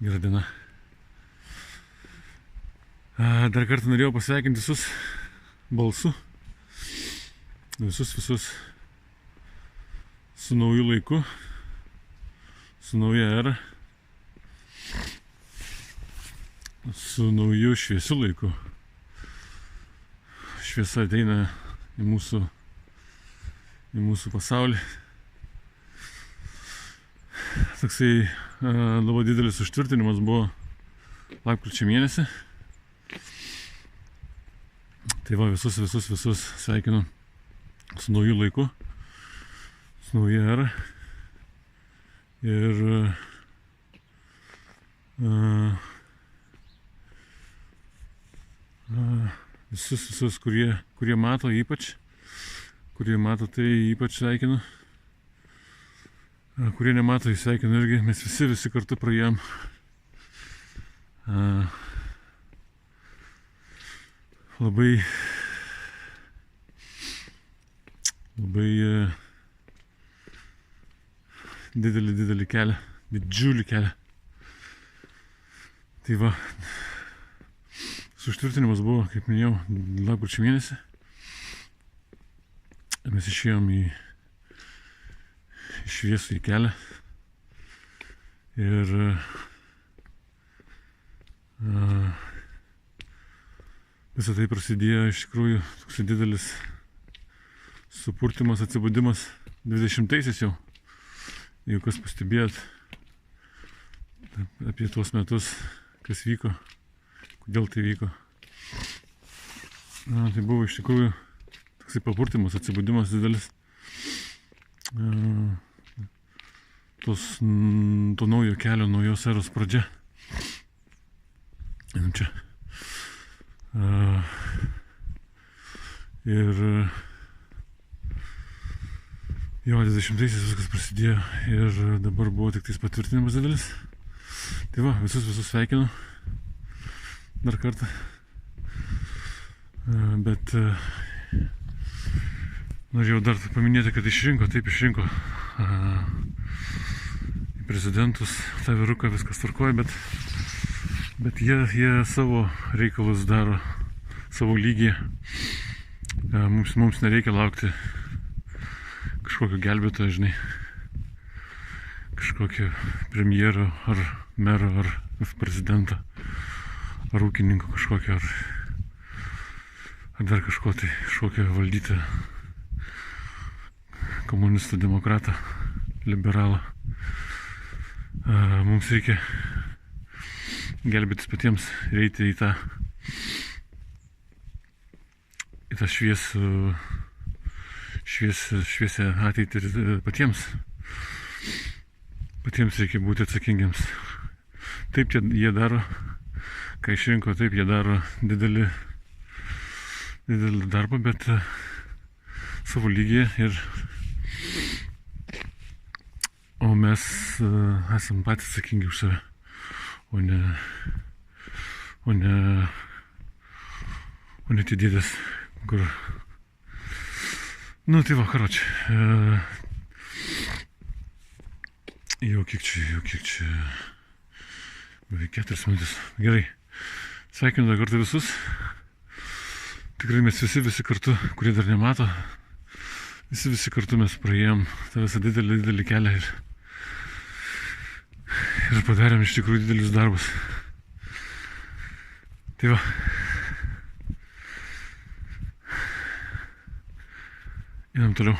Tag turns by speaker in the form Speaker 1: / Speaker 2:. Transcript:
Speaker 1: Gerą dieną. Dar kartą norėjau pasveikinti visus balsu. Visus su nauju laiku, su nauja era, su nauju šviesiu laiku. Šviesa ateina į mūsų pasaulį. Toksai labai didelis užtvirtinimas buvo lapkričio mėnesį. Tai va, visus sveikinu su nauju laiku, su nauja era. Ir visus, kurie mato ypač, kurie mato, tai ypač sveikinu. Kurie nemato, jį sveikinu irgi. Mes visi kartu praėjom labai didelį kelią, didžiulį kelią. Tai va, užtvirtinimas buvo, kaip minėjau, lapkričio mėnesį. Mes išėjom į šviesų į kelią ir visą tai prasidėjo iš tikrųjų toks didelis supurtimas, atsibudimas 20-aisiais jau. Jeigu kas pastebėjot apie tuos metus, kas vyko, kodėl tai vyko. Tai buvo iš tikrųjų toksai papurtimas, atsibudimas didelis. To naujo kelio, naujos eros pradžia. Čia. Ir jo, 20-aisiais viskas prasidėjo ir dabar buvo tik tais patvirtinimas didelis. Tai va, visus sveikinu dar kartą. Bet norėjau dar paminėti, kad išrinko į prezidentus tą vyruką, viskas tvarkoja, bet jie savo reikalus daro savo lygyje. Mums nereikia laukti kažkokio gelbėtojo, žinai, kažkokio premjero ar mero ar prezidento ar ūkininko kažkokio ar dar kažkokio valdyti komunistų, demokratą, liberalą. Mums reikia gelbėtis patiems ir eiti į tą šviesią ateitį patiems. Patiems reikia būti atsakingiams. Taip jie daro, ką išrinko, taip jie daro didelį darbą, bet savo lygyje o mes esam patys atsakingi už save, o ne tie dėdės, kur... Tai va, karoči. Jau kiek čia... Beveik 4 minutės. Gerai. Sveikinu dar kartą visus. Tikrai mes visi kartu, kurie dar nemato, visi kartu mes praėjom tą visą didelį kelią ir padarėm iš tikrųjų didelius darbus. Tai va. Einam toliau.